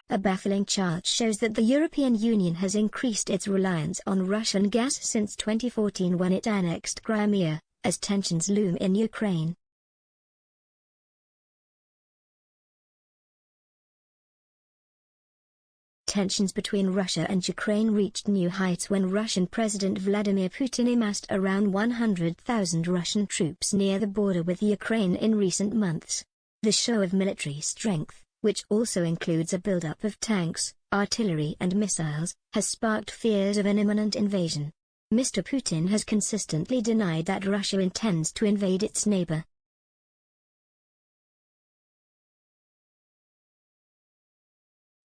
A baffling chart shows that the European Union has increased its reliance on Russian gas since 2014 when it annexed Crimea, as tensions loom in Ukraine. Tensions between Russia and Ukraine reached new heights when Russian President Vladimir Putin amassed around 100,000 Russian troops near the border with Ukraine in recent months. The show of military strength, which also includes a buildup of tanks, artillery and missiles, has sparked fears of an imminent invasion. Mr. Putin has consistently denied that Russia intends to invade its neighbor.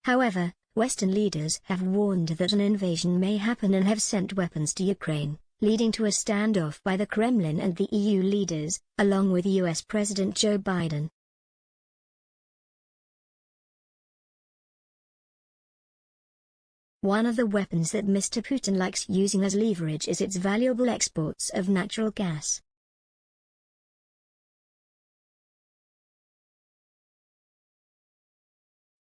However, Western leaders have warned that an invasion may happen and have sent weapons to Ukraine, leading to a standoff by the Kremlin and the EU leaders, along with US President Joe Biden. One of the weapons that Mr. Putin likes using as leverage is its valuable exports of natural gas.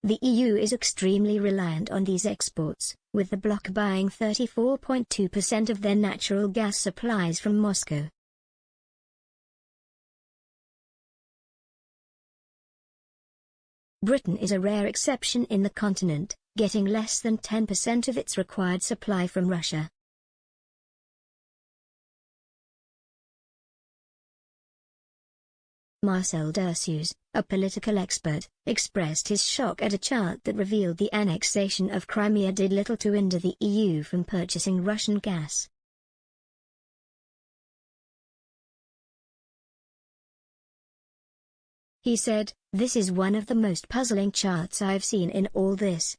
The EU is extremely reliant on these exports, with the bloc buying 34.2% of their natural gas supplies from Moscow. Britain is a rare exception in the continent, getting less than 10% of its required supply from Russia. Marcel Dersus, a political expert, expressed his shock at a chart that revealed the annexation of Crimea did little to hinder the EU from purchasing Russian gas. He said, "This is one of the most puzzling charts I've seen in all this."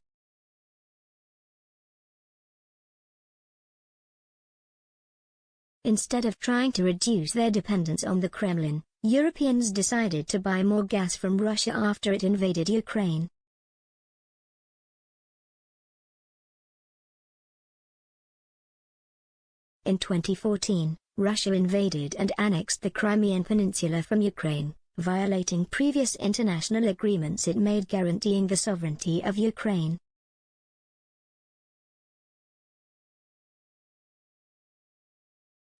Instead of trying to reduce their dependence on the Kremlin, Europeans decided to buy more gas from Russia after it invaded Ukraine. In 2014, Russia invaded and annexed the Crimean Peninsula from Ukraine, violating previous international agreements it made guaranteeing the sovereignty of Ukraine.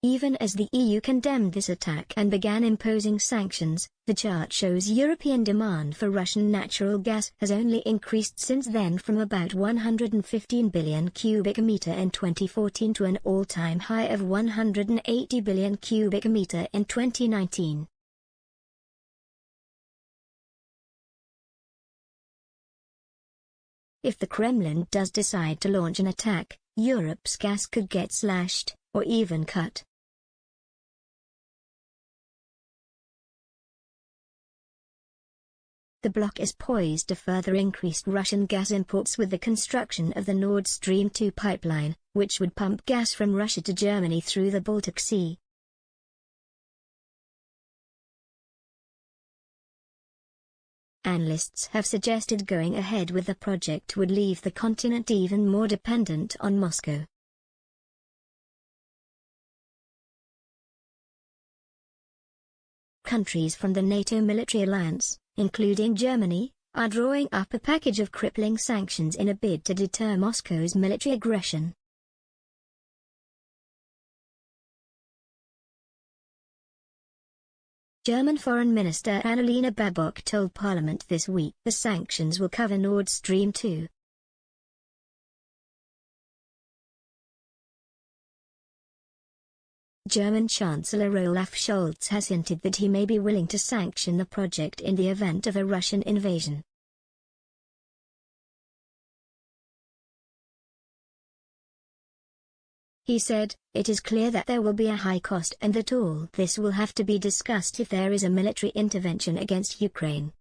Even as the EU condemned this attack and began imposing sanctions, the chart shows European demand for Russian natural gas has only increased since then from about 115 billion cubic meter in 2014 to an all-time high of 180 billion cubic meter in 2019. If the Kremlin does decide to launch an attack, Europe's gas could get slashed, or even cut. The bloc is poised to further increase Russian gas imports with the construction of the Nord Stream 2 pipeline, which would pump gas from Russia to Germany through the Baltic Sea. Analysts have suggested going ahead with the project would leave the continent even more dependent on Moscow. Countries from the NATO military alliance, including Germany, are drawing up a package of crippling sanctions in a bid to deter Moscow's military aggression. German Foreign Minister Annalena Baerbock told Parliament this week the sanctions will cover Nord Stream 2. German Chancellor Olaf Scholz has hinted that he may be willing to sanction the project in the event of a Russian invasion. He said, "It is clear that there will be a high cost and that all this will have to be discussed if there is a military intervention against Ukraine."